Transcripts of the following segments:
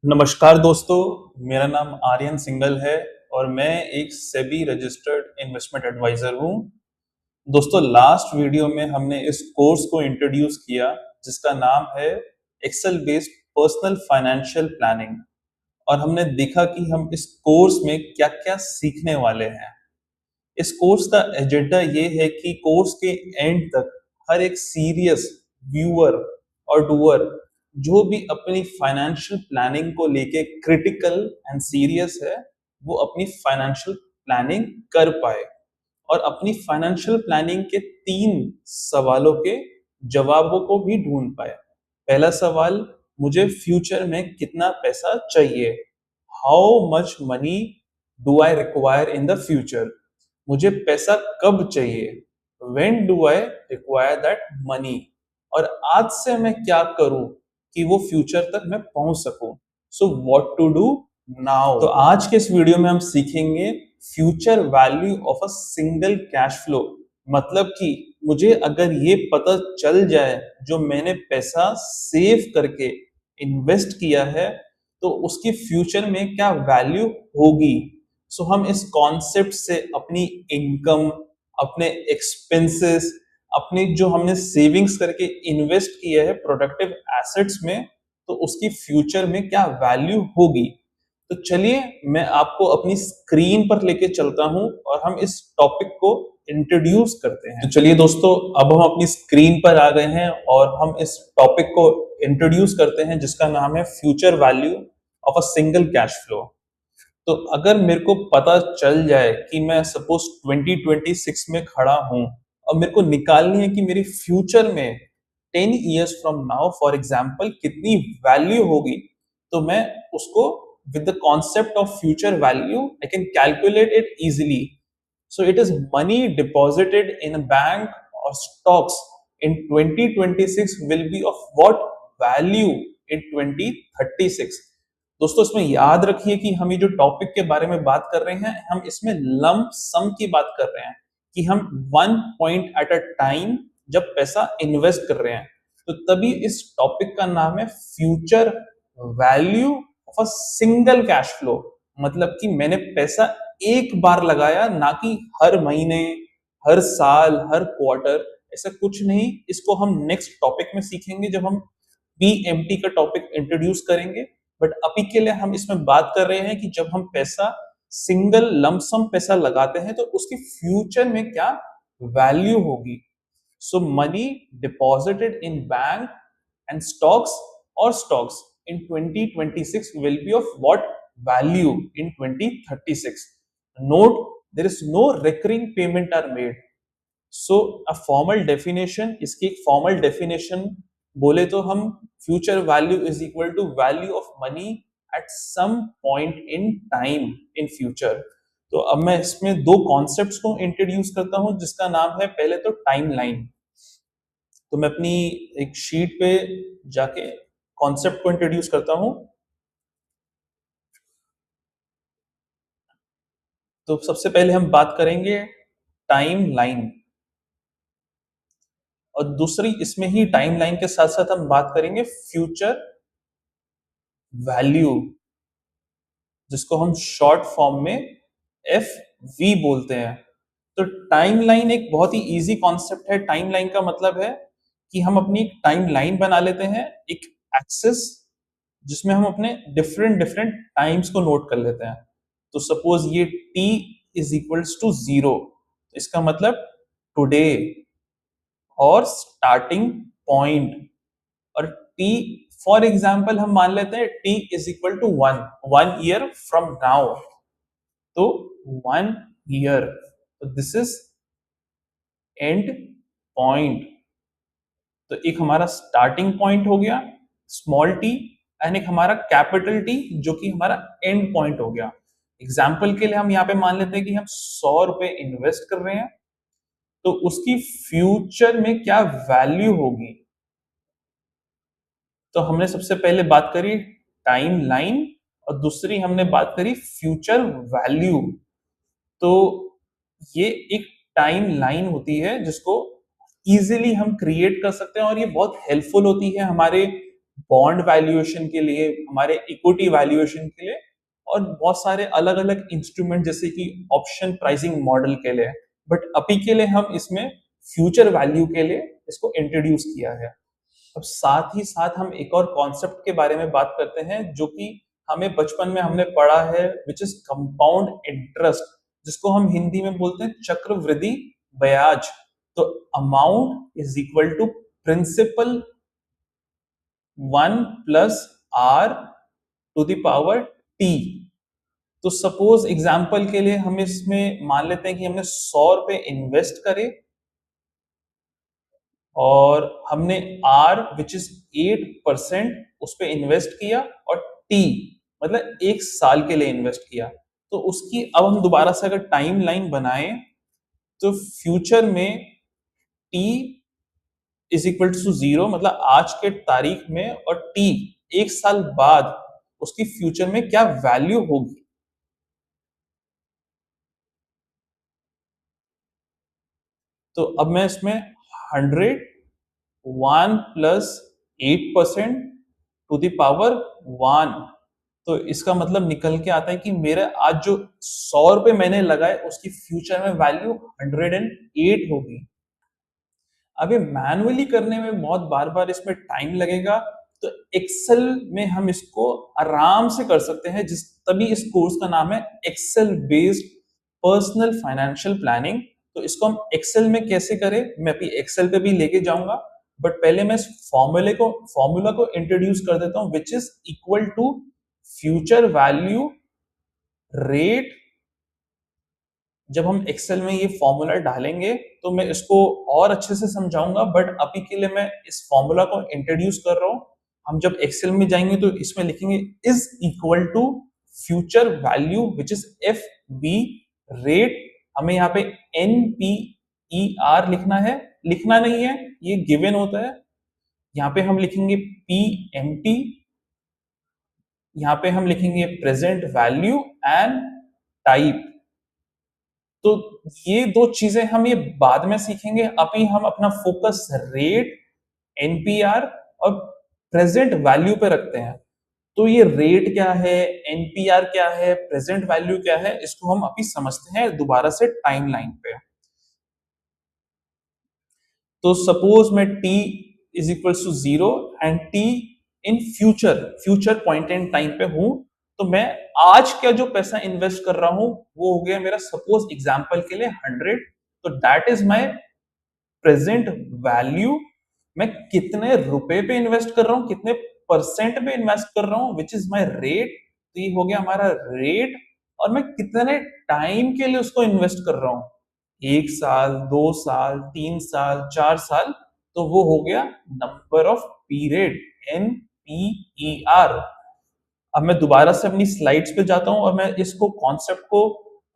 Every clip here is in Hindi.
नमस्कार दोस्तों, मेरा नाम आर्यन सिंघल है और मैं एक सेबी रजिस्टर्ड इन्वेस्टमेंट एडवाइजर हूँ। दोस्तों, लास्ट वीडियो में हमने इस कोर्स को इंट्रोड्यूस किया जिसका नाम है Excel based personal financial planning. और हमने देखा कि हम इस कोर्स में क्या-क्या सीखने वाले हैं। इस कोर्स का एजेंडा ये है कि कोर्स के एंड तक हर एक सीरियस व्यूअर और डूअर जो भी अपनी फाइनेंशियल प्लानिंग को लेके क्रिटिकल एंड सीरियस है, वो अपनी फाइनेंशियल प्लानिंग कर पाए और अपनी फाइनेंशियल प्लानिंग के 3 सवालों के जवाबों को भी ढूंढ पाए। पहला सवाल, मुझे फ्यूचर में कितना पैसा चाहिए? How much money do I require in the future? मुझे पैसा कब चाहिए? When do I require that money? और आज से मैं क्या करूं कि वो फ्यूचर तक मैं पहुंच सकूं? So what to do now? तो आज के इस वीडियो में हम सीखेंगे future value of a single cash flow. मतलब कि मुझे अगर ये पता चल जाए जो मैंने पैसा सेव करके इन्वेस्ट किया है, तो उसकी फ्यूचर में क्या वैल्यू होगी। सो हम इस कॉन्सेप्ट से अपनी इनकम, अपने एक्सपेंसेस, अपनी जो हमने सेविंग्स करके इन्वेस्ट किया है प्रोडक्टिव एसेट्स में, तो उसकी फ्यूचर में क्या वैल्यू होगी। तो चलिए मैं आपको अपनी स्क्रीन पर लेके चलता हूं और हम इस टॉपिक को इंट्रोड्यूस करते हैं। तो चलिए दोस्तों, अब हम अपनी स्क्रीन पर आ गए हैं और हम इस टॉपिक को इंट्रोड्यूस करते हैं जिसका नाम है future value of a single cash flow. तो अगर मेरे को पता चल जाए कि मैं सपोज 2026 में खड़ा हूं और मेरे को निकालनी है कि मेरी फ्यूचर में 10 years from now for example कितनी वैल्यू होगी, तो मैं उसको with the concept of future value I can calculate it easily. So it is money deposited in a bank or stocks in 2026 will be of what value in 2036? दोस्तों, इसमें याद रखिए कि हम ये जो टॉपिक के बारे में बात कर रहे हैं, हम इसमें लंप सम की बात कर रहे हैं कि हम one point at a time जब पैसा इन्वेस्ट कर रहे हैं, तो तभी इस टॉपिक का नाम है future value of a single cash flow. मतलब कि मैंने पैसा एक बार लगाया, ना कि हर महीने, हर साल, हर क्वार्टर, ऐसा कुछ नहीं। इसको हम नेक्स्ट टॉपिक में सीखेंगे जब हम पीएमटी का टॉपिक इंट्रोड्यूस करेंगे। बट अभी के लिए हम इसमें बात कर रहे हैं कि जब हम पैसा सिंगल लमसम पैसा लगाते हैं तो उसकी फ्यूचर में क्या वैल्यू होगी। So money deposited in bank and stocks or stocks in 2026 will be of what value in 2036? Note, there is no recurring payment are made. So a formal definition, इसकी एक formal definition बोले तो हम future value is equal to value of money at some point in time in future. तो अब मैं इसमें दो कॉन्सेप्ट्स को इंट्रोड्यूस करता हूं जिसका नाम है, पहले तो टाइमलाइन। तो मैं अपनी एक शीट पे जाके कॉन्सेप्ट को इंट्रोड्यूस करता हूं। तो सबसे पहले हम बात करेंगे टाइम लाइन, और दूसरी इसमें ही टाइम लाइन के साथ साथ हम बात करेंगे फ्यूचर वैल्यू, जिसको हम शॉर्ट फॉर्म में एफ वी बोलते हैं। तो टाइम लाइन एक बहुत ही इजी कॉन्सेप्ट है। टाइम लाइन का मतलब है कि हम अपनी टाइम लाइन बना लेते हैं, एक एक्सिस जिसमें हम अपने डिफरेंट डिफरेंट टाइम्स को नोट कर लेते हैं। तो सपोज ये t इज इक्वल्स टू 0, इसका मतलब टुडे और स्टार्टिंग पॉइंट। और t फॉर एग्जाम्पल हम मान लेते हैं t is equal to 1 year from now. तो 1 ईयर, तो दिस इज एंड पॉइंट। तो एक हमारा स्टार्टिंग पॉइंट हो गया स्मॉल टी, एंड एक हमारा कैपिटल टी जो कि हमारा एंड पॉइंट हो गया। एग्जाम्पल के लिए हम यहाँ पे मान लेते हैं कि हम 100 रुपए इन्वेस्ट कर रहे हैं, तो उसकी फ्यूचर में क्या वैल्यू होगी। तो हमने सबसे पहले बात करी टाइम लाइन और दूसरी हमने बात करी फ्यूचर वैल्यू। तो ये एक टाइम लाइन होती है जिसको इजीली हम क्रिएट कर सकते हैं और ये बहुत हेल्पफुल होती है हमारे बॉन्ड वैल्यूएशन के लिए, हमारे इक्विटी वैल्यूएशन के लिए, और बहुत सारे अलग अलग इंस्ट्रूमेंट जैसे कि ऑप्शन प्राइसिंग मॉडल के लिए। बट अभी के लिए हम इसमें फ्यूचर वैल्यू के लिए इसको इंट्रोड्यूस किया है। अब साथ ही साथ हम एक और कॉन्सेप्ट के बारे में बात करते हैं जो कि हमें बचपन में हमने पढ़ा है, विच इज कंपाउंड इंटरेस्ट, जिसको हम हिंदी में बोलते हैं चक्रवृद्धि ब्याज। तो amount is equal to principal 1 + r⁻T। तो सपोज एग्जाम्पल के लिए हम इसमें मान लेते हैं कि हमने 100 रुपए इन्वेस्ट करे और हमने r विच इज 8% उस पर इन्वेस्ट किया, और t मतलब 1 साल के लिए इन्वेस्ट किया। तो उसकी अब हम दोबारा से अगर टाइम लाइन बनाए तो फ्यूचर में t इज इक्वल टू 0 मतलब आज के तारीख में, और t 1 साल बाद उसकी फ्यूचर में क्या वैल्यू होगी। तो अब मैं इसमें 100 1 + 8% टू द पावर 1, तो इसका मतलब निकल के आता है कि मेरा आज जो 100 रुपए मैंने लगाए उसकी फ्यूचर में वैल्यू 108 होगी। अब ये मैनुअली करने में बहुत बार बार इसमें टाइम लगेगा, तो एक्सेल में हम इसको आराम से कर सकते हैं, जिस तभी इस कोर्स का नाम है Excel based personal financial planning. तो इसको हम एक्सेल में कैसे करें मैं अभी एक्सेल पे भी लेके जाऊंगा, बट पहले मैं इस फॉर्मूला को इंट्रोड्यूस कर देता हूं, which is equal to future value rate. जब हम एक्सेल में ये फॉर्मूला डालेंगे तो मैं इसको और अच्छे से समझाऊंगा, बट अभी के लिए मैं इस फॉर्मूला को इंट्रोड्यूस कर रहा हूं। हम जब एक्सेल में जाएंगे तो इसमें लिखेंगे is equal to future value which is F V rate. हमें यहाँ पे NPER लिखना है, लिखना नहीं है, ये गिवन होता है। यहाँ पे हम लिखेंगे PMT, यहाँ पे हम लिखेंगे प्रेजेंट वैल्यू एंड टाइप। तो ये दो चीजें हम ये बाद में सीखेंगे, अभी हम अपना फोकस रेट, NPR और प्रेजेंट वैल्यू पे रखते हैं। तो ये रेट क्या है, NPR क्या है, प्रेजेंट वैल्यू क्या है, इसको हम अभी समझते हैं दोबारा से टाइमलाइन पे। तो सपोज मैं t is equal to 0 and t in future point in time पे हूं, तो मैं आज क्या जो पैसा इन्वेस्ट कर रहा हूं वो हो गया मेरा, सपोज एग्जांपल के लिए 100। तो that is my present value. मैं कितने रुपए पे इन्वेस्ट कर रहा हूं, कितने परसेंट पे इन्वेस्ट कर रहा हूं, विच इज माय रेट। तो ये हो गया हमारा रेट, और मैं कितने टाइम के लिए उसको इन्वेस्ट कर रहा हूं, 1 साल, 2 साल, 3 साल, 4 साल। तो वो हो गया नंबर ऑफ पीरियड, NPER। अब मैं दोबारा से अपनी स्लाइड्स पे जाता हूं और मैं इसको कॉन्सेप्ट को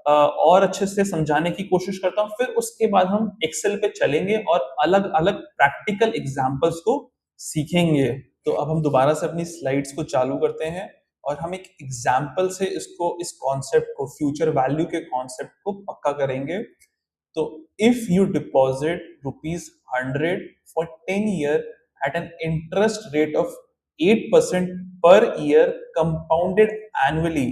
और अच्छे से समझाने की कोशिश करता हूं, फिर उसके बाद हम एक्सेल पे चलेंगे और अलग अलग प्रैक्टिकल एग्जांपल्स को सीखेंगे। तो अब हम दोबारा से अपनी स्लाइड्स को चालू करते हैं और हम एक एग्जांपल से इसको, इस कॉन्सेप्ट को, फ्यूचर वैल्यू के कॉन्सेप्ट को पक्का करेंगे। तो if you deposit ₹100 for 10 year at an interest rate of 8% per year compounded annually।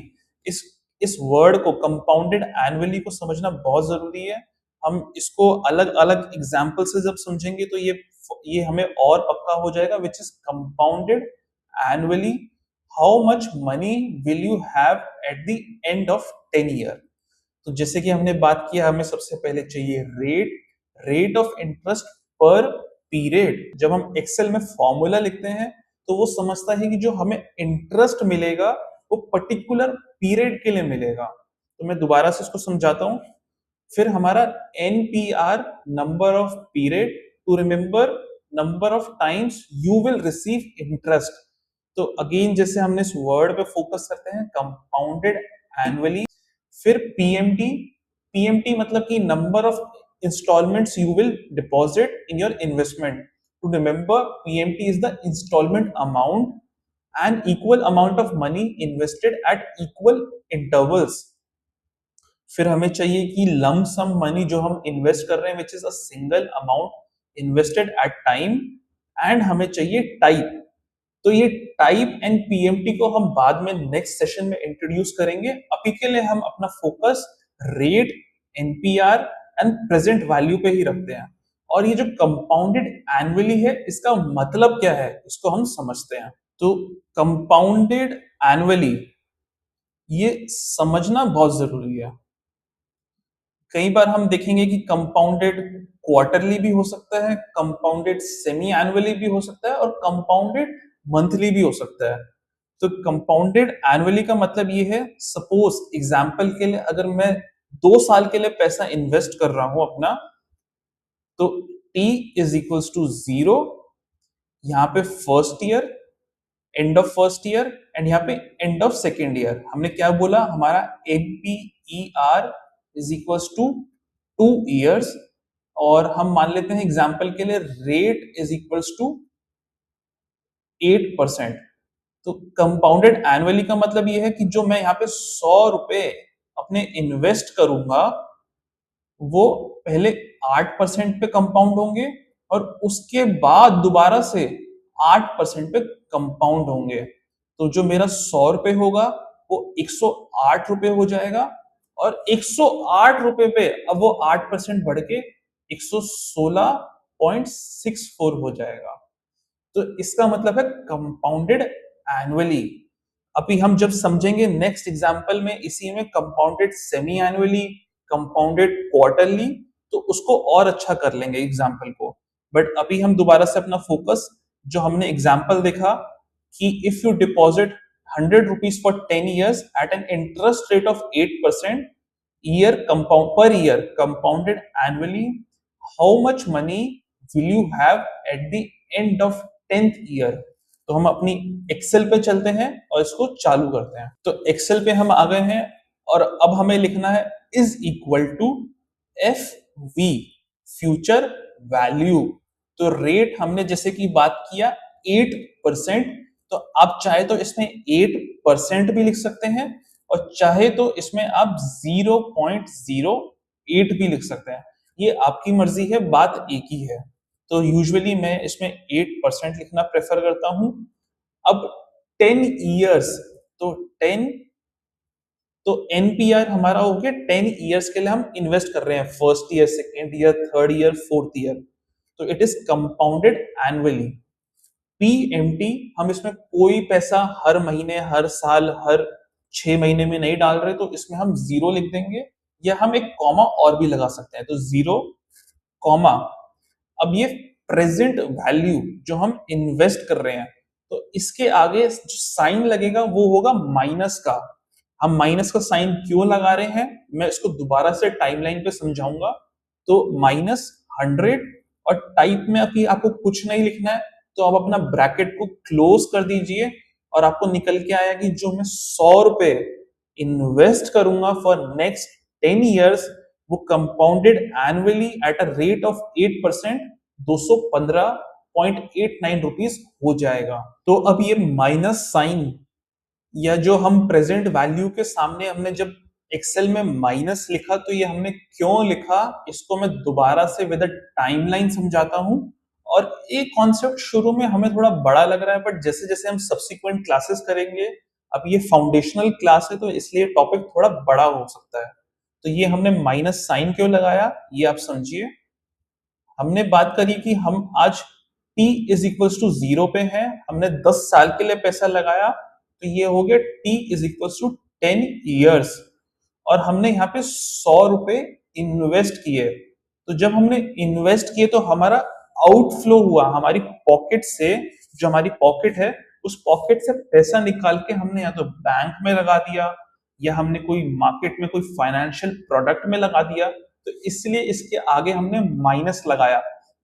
इस वर्ड को, कंपाउंडेड एनुअली को समझना बहुत जरूरी है। हम इसको अलग अलग एग्जाम्पल से जब समझेंगे तो ये हमें और पक्का हो जाएगा, which is compounded annually. How much money will you have at the end of 10 year। तो जैसे कि हमने बात किया, हमें सबसे पहले चाहिए रेट ऑफ इंटरेस्ट पर पीरियड। जब हम एक्सेल में फॉर्मूला लिखते हैं तो वो समझता है कि जो हमें इंटरेस्ट मिलेगा वो पर्टिकुलर पीरियड के लिए मिलेगा। तो मैं दोबारा से इसको समझाता हूं। फिर हमारा NPR, number of period, to remember number of times you will receive interest. तो अगेन जैसे हमने इस वर्ड पे फोकस करते हैं, कंपाउंडेड एनुअली। फिर PMT मतलब कि number of installments you will deposit in your investment. To remember, PMT is the installment amount and equal amount of money invested at equal intervals। फिर हमें चाहिए कि लम सम मनी जो हम इन्वेस्ट कर रहे हैं, which is a single amount invested at time. And हमें चाहिए टाइप। तो ये टाइप एंड पीएमटी को हम बाद में नेक्स्ट सेशन में इंट्रोड्यूस करेंगे। अभी के लिए हम अपना focus rate, NPR and present value पे ही रखते हैं। और ये जो कंपाउंडेड एनुअली है, इसका मतलब क्या है, इसको हम समझते हैं। तो कंपाउंडेड एनुअली ये समझना बहुत जरूरी है। कई बार हम देखेंगे कि कंपाउंडेड क्वार्टरली भी हो सकता है, कंपाउंडेड सेमी एनुअली भी हो सकता है और कंपाउंडेड मंथली भी हो सकता है। तो कंपाउंडेड एनुअली का मतलब ये है, सपोज एग्जांपल के लिए अगर मैं 2 साल के लिए पैसा इन्वेस्ट कर रहा हूं अपना, तो t इज इक्वल्स टू 0, यहाँ पे first year, end of first year and यहाँ पे एंड ऑफ सेकेंड ईयर। हमने क्या बोला, हमारा एपीईआर इज इक्वल्स टू 2 इयर्स, और हम मान लेते हैं एग्जाम्पल के लिए रेट इज इक्वल्स टू 8%। तो कंपाउंडेड एनुअली का मतलब ये है कि जो मैं यहाँ पे 100 रुपए अपने इन्वेस्ट करूंगा, वो पहले 8% पे कंपाउंड होंगे और उसके बाद दोबारा से 8% पे कंपाउंड होंगे। तो जो मेरा 100 रुपए होगा वो 108 रुपए हो जाएगा, और 108 रुपए पे अब वो 8% बढ़ के 116.64 हो जाएगा। तो इसका मतलब है कंपाउंडेड एनुअली। अभी हम जब समझेंगे नेक्स्ट एग्जांपल में, इसी में compounded semi annually, compounded quarterly, तो उसको और अच्छा कर लेंगे एग्जांपल को। बट अभी हम दोबारा से अपना फोकस, जो हमने एग्जांपल देखा कि if you deposit 100 rupees for 10 years at an interest rate of 8% year compound पर year compounded annually, how much money will you have at the end of 10th year। तो हम अपनी एक्सेल पे चलते हैं और इसको चालू करते हैं। तो एक्सेल पे हम आ गए हैं और अब हमें लिखना है is equal to F V, future value. तो रेट हमने जैसे कि बात किया 8%, तो आप चाहे तो इसमें 8% भी लिख सकते हैं और चाहे तो इसमें आप 0.08 भी लिख सकते हैं, ये आपकी मर्जी है, बात एक ही है। तो यूजुअली मैं इसमें 8% लिखना प्रेफर करता हूं। अब 10 years, तो 10, तो एनपीआर हमारा हो गया 10 years के लिए हम इन्वेस्ट कर रहे हैं, first year, second year, third year, fourth year. तो it is compounded annually. PMT, हम इसमें कोई पैसा हर महीने, हर साल, हर 6 महीने में नहीं डाल रहे, तो इसमें हम 0 लिख देंगे, या हम एक कॉमा और भी लगा सकते हैं। तो 0, कॉमा, अब ये प्रेजेंट वैल्यू जो हम इन्वेस्ट कर रहे हैं, तो इसके आगे जो साइन लगेगा वो होगा माइनस का। हम माइनस का साइन क्यों लगा रहे हैं, मैं इसको दोबारा से टाइमलाइन पे समझाऊंगा। तो -100, और टाइप में अभी आपको कुछ नहीं लिखना है, तो आप अपना ब्रैकेट को क्लोज कर दीजिए और आपको निकल के आया कि जो मैं 100 रुपए इन्वेस्ट करूंगा फॉर नेक्स्ट 10 years, वो compounded annually at a rate of 8%, 215.89 rupees हो जाएगा। तो अब ये माइनस साइन, या जो हम प्रेजेंट वैल्यू के सामने हमने जब एक्सेल में माइनस लिखा, तो ये हमने क्यों लिखा, इसको मैं दोबारा से विद टाइमलाइन समझाता हूं। और एक कॉन्सेप्ट शुरू में हमें थोड़ा बड़ा लग रहा है, बट जैसे जैसे हम सब्सिक्वेंट क्लासेस करेंगे, अब ये फाउंडेशनल क्लास है तो इसलिए टॉपिक थोड़ा बड़ा हो सकता है। तो ये हमने माइनस साइन क्यों लगाया, ये आप समझिए। हमने बात करी कि हम आज t इज इक्वल्स टू 0 पे है, हमने 10 साल के लिए पैसा लगाया, तो ये हो गया t is equals to 10 years, और हमने यहाँ पे 100 रुपए इन्वेस्ट किए। तो जब हमने इन्वेस्ट किए तो हमारा आउटफ्लो हुआ, हमारी पॉकेट से, जो हमारी पॉकेट है उस पॉकेट से पैसा निकाल के हमने या तो बैंक में लगा दिया, या हमने कोई मार्केट में कोई फाइनेंशियल प्रोडक्ट में लगा दिया। तो इसलिए इसके आगे हमने माइनस लगाया,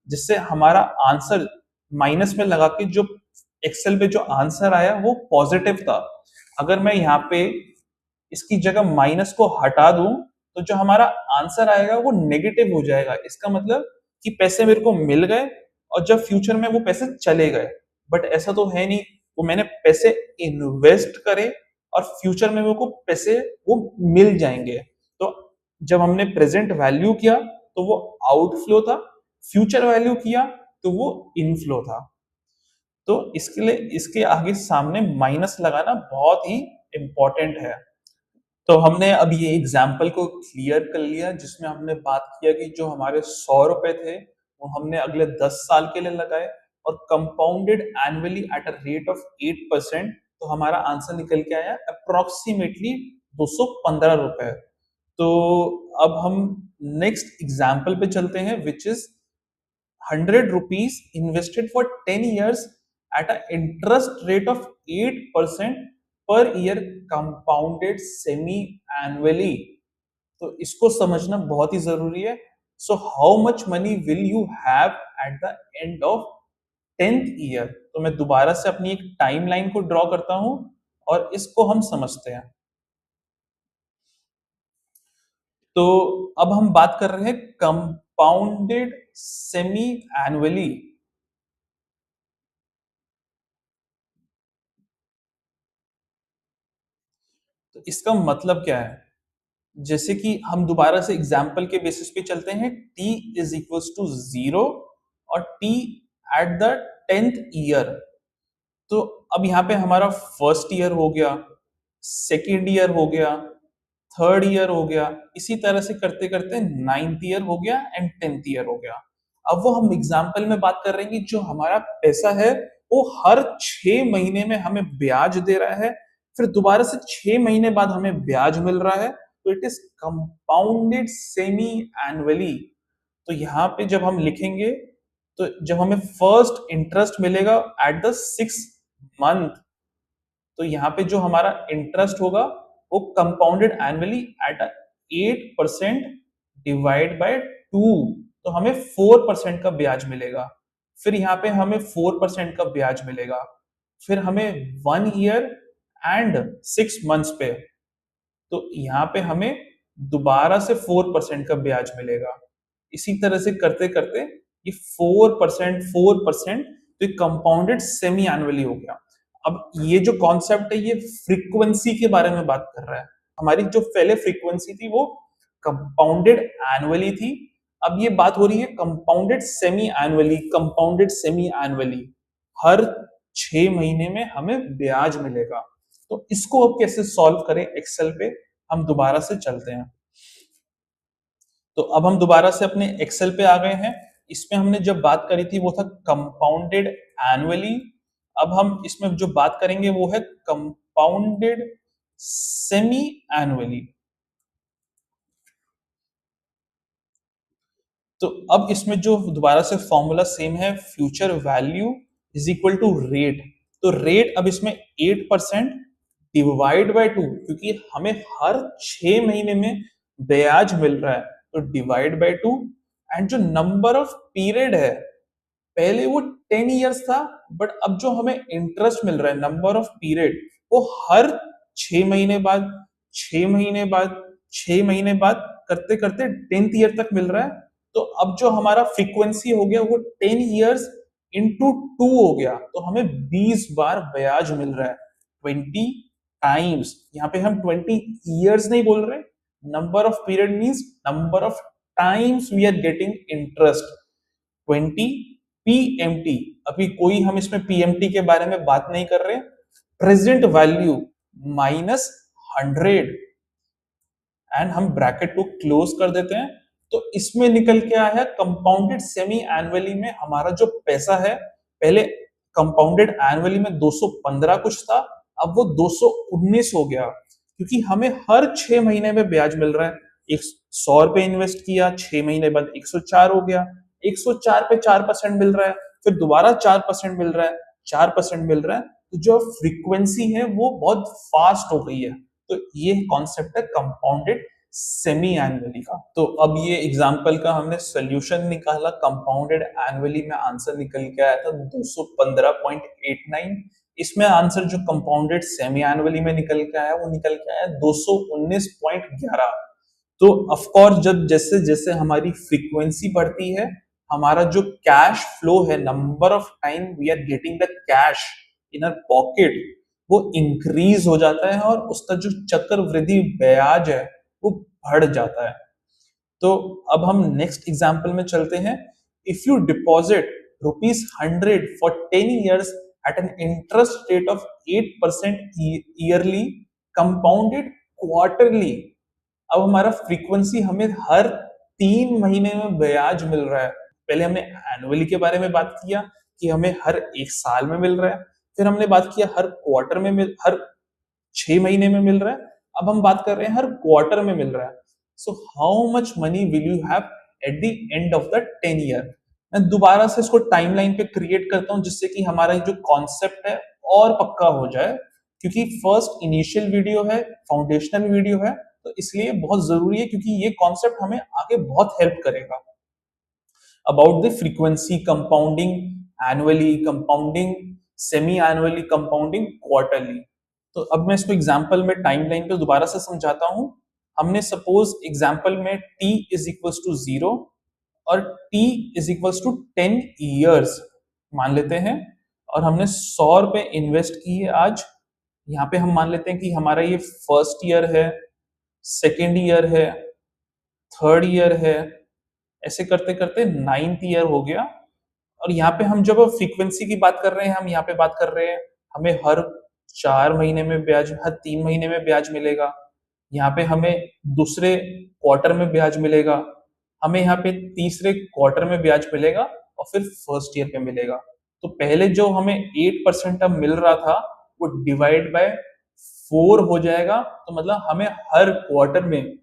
जिससे हमारा आंसर माइनस में लगा के जो एक्सेल पे जो आंसर आया वो पॉजिटिव था। अगर मैं यहाँ पे इसकी जगह माइनस को हटा दूं, तो जो हमारा आंसर आएगा वो नेगेटिव हो जाएगा। इसका मतलब कि पैसे मेरे को मिल गए और जब फ्यूचर में वो पैसे चले गए, बट ऐसा तो है नहीं, वो मैंने पैसे इन्वेस्ट करे और फ्यूचर में मेरे को पैसे वो मिल जाएंगे। तो जब हमने प्रेजेंट वैल्यू किया तो वो आउटफ्लो था, फ्यूचर वैल्यू किया तो वो इनफ्लो था। तो इसके लिए इसके आगे सामने माइनस लगाना बहुत ही इंपॉर्टेंट है। तो हमने अब ये एग्जाम्पल को क्लियर कर लिया जिसमें हमने बात किया कि जो हमारे 100 रुपए थे वो हमने अगले 10 साल के लिए लगाए और compounded annually at a rate of 8%। तो हमारा आंसर निकल के आया अप्रोक्सीमेटली 215 रुपए। तो अब हम नेक्स्ट एग्जाम्पल पे चलते हैं which is 100 rupees invested for 10 years at an interest rate of 8% per year compounded semi annually। तो इसको समझना बहुत ही जरूरी है। So how much money will you have at the end of 10th year. तो मैं दोबारा से अपनी एक टाइमलाइन को ड्रॉ करता हूं और इसको हम समझते हैं। तो अब हम बात कर रहे हैं कंपाउंडेड सेमी एनुअली। तो इसका मतलब क्या है? जैसे कि हम दोबारा से एग्जाम्पल के बेसिस पे चलते हैं, t इज इक्वल टू 0 और t at the 10th year. तो अब यहाँ पे हमारा फर्स्ट ईयर हो गया, सेकेंड ईयर हो गया, थर्ड ईयर हो गया, इसी तरह से करते करते 9th ईयर हो गया एंड 10th ईयर हो गया। अब वो हम एग्जाम्पल में बात कर रहे हैं कि जो हमारा पैसा है वो हर 6 महीने में हमें ब्याज दे रहा है, फिर दोबारा से 6 महीने बाद हमें ब्याज मिल रहा है। तो it is compounded semi annually. तो यहाँ पे जब हम लिखेंगे तो जब हमें फर्स्ट इंटरेस्ट मिलेगा एट द 6th मंथ, तो यहाँ पे जो हमारा इंटरेस्ट होगा वो compounded annually at 8% divide by 2। तो हमें 4% का ब्याज मिलेगा। फिर यहाँ पे हमें 4% का ब्याज मिलेगा। फिर हमें 1 ईयर एंड 6 मंथ्स पे, तो यहाँ पे हमें दोबारा से 4% का ब्याज मिलेगा। इसी तरह से करते करते ये 4%, तो ये कंपाउंडेड सेमी एनुअली हो गया। अब ये जो कॉन्सेप्ट है ये फ्रीक्वेंसी के बारे में बात कर रहा है। हमारी जो पहले फ्रीक्वेंसी थी वो कंपाउंडेड एनुअली थी, अब ये बात हो रही है compounded semi annually. Compounded semi annually हर 6 महीने में हमें ब्याज मिलेगा। तो इसको अब कैसे सॉल्व करें एक्सेल पे, हम दोबारा से चलते हैं। तो अब हम दोबारा से अपने एक्सेल पे आ गए हैं। इसमें हमने जब बात करी थी वो था कंपाउंडेड एनुअली। अब हम इसमें जो बात करेंगे वो है कंपाउंडेड सेमी एनुअली। तो अब इसमें जो दोबारा से फॉर्मूला सेम है, future value is equal to rate. तो रेट अब इसमें 8% डिवाइड बाय 2, क्योंकि हमें हर 6 महीने में ब्याज मिल रहा है तो डिवाइड बाय 2। एंड जो नंबर ऑफ पीरियड है, पहले वो 10 ईयर्स था, बट अब जो हमें इंटरेस्ट मिल रहा है नंबर ऑफ पीरियड वो हर 6 महीने बाद, 6 महीने बाद, 6 महीने बाद करते करते 10th ईयर तक मिल रहा है। तो अब जो हमारा फ्रीक्वेंसी हो गया वो 10 ईयर्स इंटू 2 हो गया, तो हमें 20 बार ब्याज मिल रहा है, 20 टाइम्स। यहाँ पे हम 20 ईयर्स नहीं बोल रहे, number of period means number of times we are getting interest. 20 PMT, अभी कोई हम इसमें पीएमटी के बारे में बात नहीं कर रहे। प्रेजेंट वैल्यू माइनस 100 एंड हम ब्रैकेट को क्लोज कर देते हैं। तो इसमें निकल के आया है कंपाउंडेड सेमी एनुअली में हमारा जो पैसा है, पहले कंपाउंडेड एनुअली में 215 कुछ था, अब वो 219 हो गया, क्योंकि हमें हर 6 महीने में ब्याज मिल रहा है। एक 100 रुपए इन्वेस्ट किया, 6 महीने बाद 104 हो गया, 104 पे 4% मिल रहा है, फिर दोबारा 4% मिल रहा है, 4% मिल रहा है। तो जो फ्रीक्वेंसी है वो बहुत फास्ट हो गई है। तो ये कॉन्सेप्ट है कंपाउंडेड सेमी एनुअली का। तो अब ये एग्जांपल का हमने सोल्यूशन निकाला, कंपाउंडेड एनुअली में आंसर निकल के आया था 215.89। इसमें आंसर जो कंपाउंडेड सेमी एनुअली में निकल के आया वो निकल के आया 219.11। तो ऑफ कोर्स जब जैसे जैसे हमारी फ्रीक्वेंसी बढ़ती है, हमारा जो कैश फ्लो है, number of time we are getting the cash in our pocket, वो इंक्रीज हो जाता है और उसका जो चक्रवृद्धि ब्याज है वो बढ़ जाता है। तो अब हम नेक्स्ट एग्जांपल में चलते हैं। If you deposit rupees 100 for 10 years at an interest rate of 8% yearly compounded quarterly। अब हमारा फ्रीक्वेंसी हमें हर 3 महीने में ब्याज मिल रहा है। पहले हमने एनुअली के बारे में बात किया कि हमें हर 1 साल में मिल रहा है, फिर हमने बात किया हर क्वार्टर में हर 6 महीने में मिल रहा है, अब हम बात कर रहे हैं हर क्वार्टर में मिल रहा है। So how much money will you have at the end of the 10 year. मैं दोबारा से इसको टाइमलाइन पे क्रिएट करता हूं जिससे कि हमारा जो कॉन्सेप्ट है और पक्का हो जाए, क्योंकि फर्स्ट इनिशियल वीडियो है, फाउंडेशनल वीडियो है, तो इसलिए बहुत जरूरी है क्योंकि ये कॉन्सेप्ट हमें आगे बहुत हेल्प करेगा। About the frequency compounding annually, compounding semi annually, compounding quarterly. तो अब मैं इसको एग्जांपल में टाइमलाइन पे दोबारा से समझाता हूं। हमने सपोज एग्जांपल में t इज इक्वल्स टू 0 और t is equals to 10 years मान लेते हैं, और हमने 100 रुपए इन्वेस्ट किए आज। यहाँ पे हम मान लेते हैं कि हमारा ये फर्स्ट ईयर है, सेकेंड ईयर है, थर्ड ईयर है, ऐसे करते करते 9th ईयर हो गया। और यहाँ पे हम जब फ्रीक्वेंसी की बात कर रहे हैं, हम यहाँ पे बात कर रहे हैं हमें हर 4 महीने में ब्याज, हर 3 महीने में ब्याज मिलेगा। यहाँ पे हमें दूसरे क्वार्टर में ब्याज मिलेगा, हमें यहाँ पे तीसरे क्वार्टर में ब्याज मिलेगा, और फिर फर्स्ट ईयर पे मिलेगा। तो पहले जो हमें 8% अब मिल रहा था वो डिवाइड बाय 4 हो जाएगा, तो मतलब हमें हर क्वार्टर में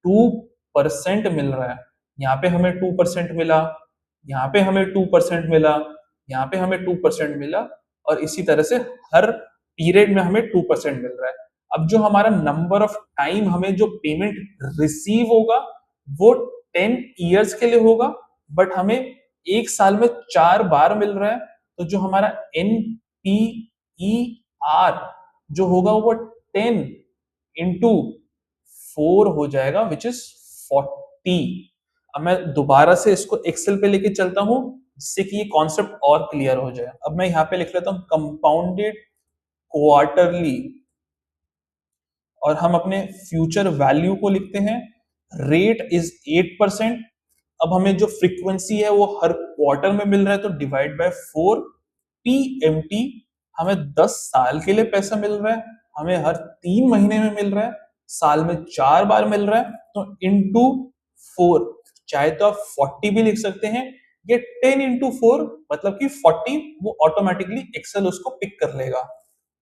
2% मिल रहा है। यहाँ पे हमें 2% मिला, यहाँ पे हमें 2% मिला, यहाँ पे हमें 2% मिला, और इसी तरह से हर पीरियड में हमें 2% मिल रहा है। अब जो हमारा नंबर ऑफ टाइम हमें जो पेमेंट रिसीव होगा वो 10 ईयर्स के लिए होगा, बट हमें 1 साल में 4 बार मिल रहा है। तो जो हमारा NPER जो होगा वो 10 इंटू 4 हो जाएगा, विच इज 40। अब मैं दोबारा से इसको एक्सेल पे लेके चलता हूं जिससे कि ये कॉन्सेप्ट और क्लियर हो जाए। अब मैं यहाँ पे लिख लेता हूं कंपाउंडेड क्वार्टरली, और हम अपने फ्यूचर वैल्यू को लिखते हैं रेट इज 8%। अब हमें जो फ्रीक्वेंसी है वो हर क्वार्टर में मिल रहा है, तो डिवाइड बाय 4 PMT। हमें 10 साल के लिए पैसा मिल रहा है, हमें हर 3 महीने में मिल रहा है, साल में 4 बार मिल रहा है, तो इंटू 4। चाहे तो आप 40 भी लिख सकते हैं, ये 10 इंटू 4 मतलब कि 40, वो ऑटोमेटिकली एक्सेल उसको पिक कर लेगा।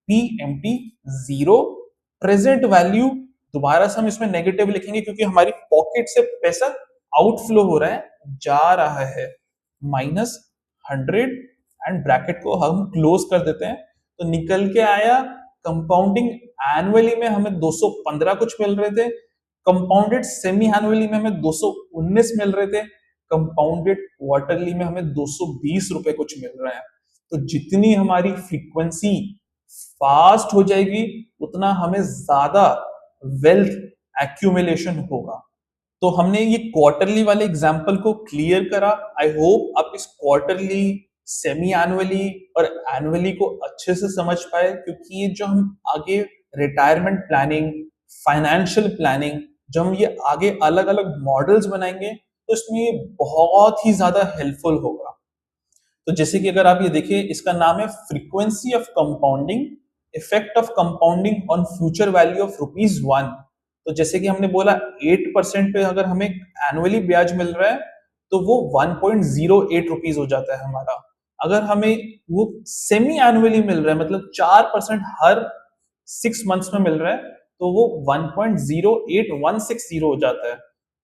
PMT 0, प्रेजेंट वैल्यू दोबारा से हम इसमें नेगेटिव लिखेंगे क्योंकि हमारी पॉकेट से पैसा आउटफ्लो हो रहा है, जा रहा है, -100, एंड ब्रैकेट को हम क्लोज कर देते हैं। तो निकल के आया कंपाउंडिंग एनुअली में हमें 215 कुछ मिल रहे थे, कंपाउंडेड सेमी एनुअली में हमें 219 मिल रहे थे, कंपाउंडेड क्वार्टरली में हमें 220 रुपए कुछ मिल रहा है। तो जितनी हमारी फ्रीक्वेंसी फास्ट हो जाएगी उतना हमें ज्यादा वेल्थ एक्यूमुलेशन होगा। तो हमने ये क्वार्टरली वाले एग्जाम्पल को क्लियर करा। आई होप आप इस क्वार्टरली, सेमी एनुअली और एनुअली को अच्छे से समझ पाए, क्योंकि ये जो हम आगे रिटायरमेंट प्लानिंग, फाइनेंशियल प्लानिंग, जब हम ये आगे अलग अलग मॉडल्स बनाएंगे तो इसमें ये बहुत ही ज्यादा हेल्पफुल होगा। तो जैसे कि अगर आप ये देखिए, इसका नाम है frequency of compounding, effect of compounding on future value of ₹1। तो जैसे कि हमने बोला 8% पे अगर हमें एनुअली ब्याज मिल रहा है तो वो 1.08 रुपीज हो जाता है हमारा। अगर हमें वो सेमी एनुअली मिल रहा है, मतलब 4% हर 6 मंथ्स में मिल रहा है, तो वो 1.08160 हो जाता है।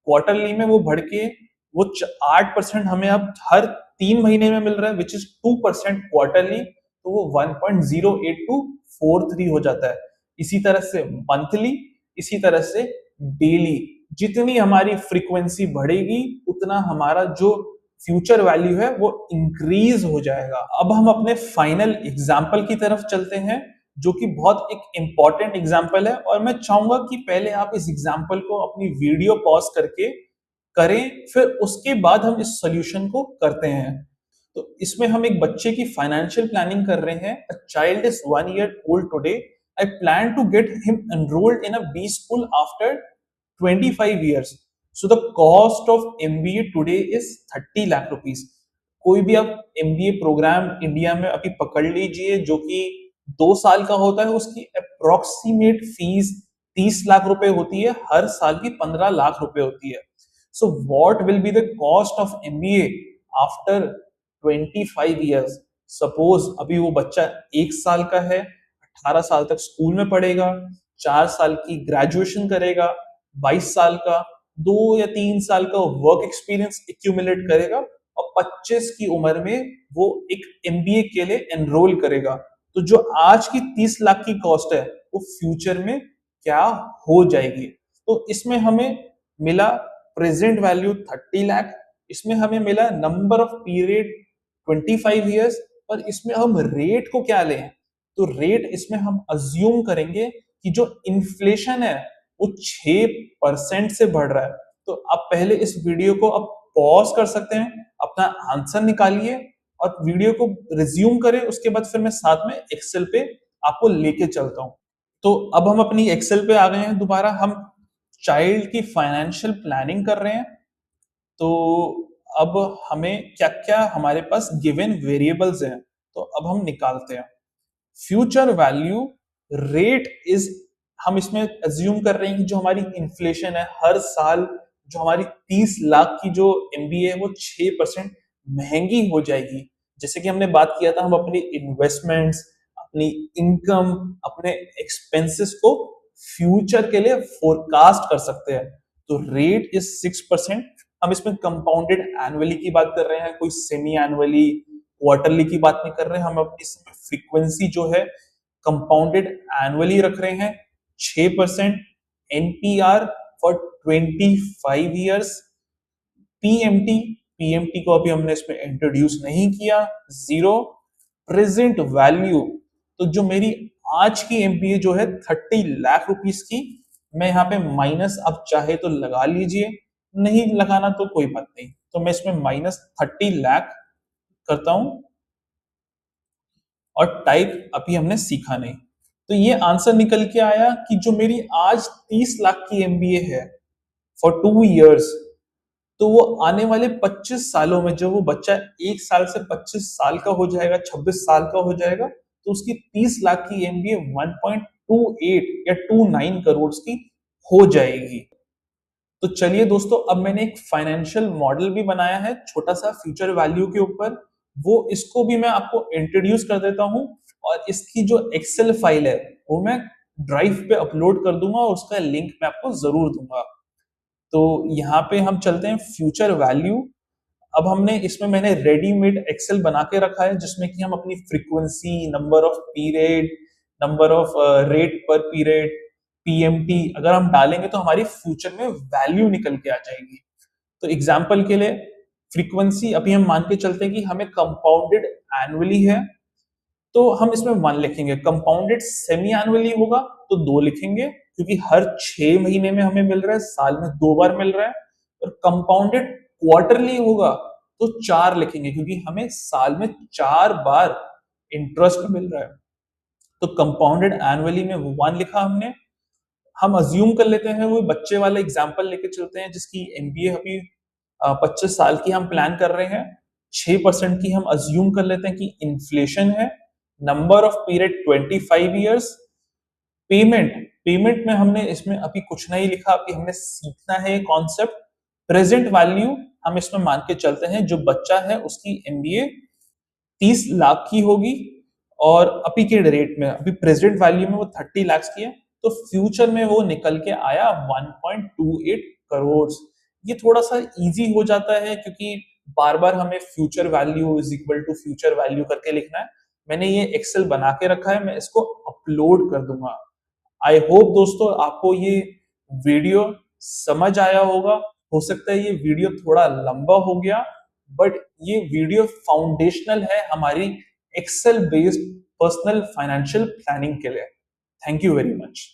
क्वार्टरली में वो बढ़ के वो 8% हमें अब हर 3 महीने में मिल रहा है, विच इज 2% क्वार्टरली, तो वो 1.08243 हो जाता है। इसी तरह से मंथली, इसी तरह से डेली। जितनी हमारी फ्रीक्वेंसी बढ़ेगी उतना हमारा जो फ्यूचर वैल्यू है वो इंक्रीज हो जाएगा। अब हम अपने फाइनल एग्जाम्पल की तरफ चलते हैं, जो कि बहुत एक इंपॉर्टेंट एग्जाम्पल है, और मैं चाहूंगा कि पहले आप इस एग्जाम्पल को अपनी वीडियो पॉज करके करें, फिर उसके बाद हम इस सॉल्यूशन को करते हैं। तो इसमें हम एक बच्चे की फाइनेंशियल प्लानिंग कर रहे हैं। A child is 1 year old today. I plan to get him enrolled in a B school after 25 years. So the cost of MBA today is 30 lakh rupees. कोई भी आप एमबीए प्रोग्राम इंडिया में अभी पकड़ लीजिए जो कि 2 साल का होता है, उसकी अप्रोक्सीमेट फीस 30 लाख रुपए होती है, हर साल की 15 लाख रुपए होती है। So what will be the cost of MBA after 25 years? Suppose अभी वो बच्चा 1 साल का है, 18 साल तक स्कूल में पढ़ेगा, 4 साल की ग्रेजुएशन करेगा, 22 साल का 2 या 3 साल का वर्क एक्सपीरियंस एक्यूमुलेट करेगा और 25 की उम्र में वो एक एमबीए के लिए एनरोल करेगा। तो जो आज की 30 लाख की कॉस्ट है वो फ्यूचर में क्या हो जाएगी? तो इसमें हमें मिला प्रेजेंट वैल्यू 30 लाख, इसमें हमें मिला नंबर ऑफ पीरियड 25 years, और इसमें हम रेट को क्या लें? तो रेट इसमें हम अज्यूम करेंगे कि जो इन्फ्लेशन है वो 6% से बढ़ रहा है। तो आप पहले इस वीडियो को अब पॉज कर सकते हैं, अपना आंसर निकालिए और वीडियो को रिज्यूम करें, उसके बाद फिर मैं साथ में एक्सेल पे आपको लेके चलता हूं। तो अब हम अपनी एक्सेल पे आ गए हैं दोबारा, हम चाइल्ड की फाइनेंशियल प्लानिंग कर रहे हैं। तो अब हमें क्या क्या हमारे पास गिवन वेरिएबल्स हैं, तो अब हम निकालते हैं। फ्यूचर वैल्यू रेट इज, हम इसमें अज्यूम कर रहे हैं कि जो हमारी इन्फ्लेशन है हर साल, जो हमारी 30 लाख की जो एमबीए है वो 6% महंगी हो जाएगी। जैसे कि हमने बात किया था, हम अपनी इन्वेस्टमेंट्स, अपनी इनकम, अपने एक्सपेंसेस को फ्यूचर के लिए फोरकास्ट कर सकते हैं। तो रेट इज 6%। हम इसमें कंपाउंडेड एनुअली की बात कर रहे हैं, कोई सेमी एनुअली, क्वार्टरली की बात नहीं कर रहे हैं। हम अपनी फ्रीक्वेंसी जो है कंपाउंडेड एनुअली रख रहे हैं 6%। NPR for 25 years। PMT, PMT को अभी हमने इसमें इंट्रोड्यूस नहीं किया, 0। प्रेजेंट वैल्यू, तो जो मेरी आज की एमपीए जो है 30 लाख रुपीस की, मैं यहाँ पे माइनस, आप चाहे तो लगा लीजिए, नहीं लगाना तो कोई बात नहीं। तो मैं इसमें -30 लाख करता हूं और टाइप अभी हमने सीखा नहीं। तो ये आंसर निकल के आया कि जो मेरी आज 30 लाख की एमबीए है फॉर 2 years, तो वो आने वाले 25 सालों में, जब वो बच्चा 1 साल से 25 साल का हो जाएगा, 26 साल का हो जाएगा, तो उसकी 30 लाख की एमबीए 1.28 या 29 करोड़ की हो जाएगी। तो चलिए दोस्तों, अब मैंने एक फाइनेंशियल मॉडल भी बनाया है छोटा सा फ्यूचर वैल्यू के ऊपर, वो इसको भी मैं आपको इंट्रोड्यूस कर देता हूं, और इसकी जो एक्सेल फाइल है वो मैं ड्राइव पे अपलोड कर दूंगा और उसका लिंक मैं आपको जरूर दूंगा। तो यहाँ पे हम चलते हैं फ्यूचर वैल्यू। अब हमने इसमें, मैंने रेडीमेड एक्सेल बना के रखा है जिसमें कि हम अपनी frequency, number of period, number of rate पर पीरियड, पीएमटी अगर हम डालेंगे तो हमारी फ्यूचर में वैल्यू निकल के आ जाएगी। तो एग्जांपल के लिए फ्रीक्वेंसी अभी हम मान के चलते हैं कि हमें कंपाउंडेड एनुअली है, तो हम इसमें 1 लिखेंगे। कंपाउंडेड सेमी एनुअली होगा तो 2 लिखेंगे, क्योंकि हर 6 महीने में हमें मिल रहा है, साल में 2 बार मिल रहा है। और कंपाउंडेड क्वार्टरली होगा तो 4 लिखेंगे, क्योंकि हमें साल में 4 बार इंटरेस्ट मिल रहा है। तो कंपाउंडेड एनुअली में 1 लिखा हमने। हम अज्यूम कर लेते हैं, वो बच्चे वाला एग्जांपल लेके चलते हैं जिसकी एमबीए अभी 25 साल की हम प्लान कर रहे हैं। 6% की हम अज्यूम कर लेते हैं कि इन्फ्लेशन है। Number of period 25 years। Payment, payment में हमने इसमें अभी कुछ नहीं लिखा, अभी हमने सीखना है कॉन्सेप्ट। प्रेजेंट वैल्यू हम इसमें मान के चलते हैं जो बच्चा है उसकी एमबीए 30 लाख की होगी, और अभी के रेट में, अभी प्रेजेंट वैल्यू में वो 30 लाख की है, तो फ्यूचर में वो निकल के आया 1.28 करोड़। ये थोड़ा सा इजी हो जाता है क्योंकि बार बार हमें future value is equal to future value करके लिखना है। मैंने ये एक्सेल बना के रखा है, मैं इसको अपलोड कर दूंगा। आई होप दोस्तों आपको ये वीडियो समझ आया होगा। हो सकता है ये वीडियो थोड़ा लंबा हो गया, बट ये वीडियो फाउंडेशनल है हमारी Excel based personal financial planning के लिए। Thank you very much.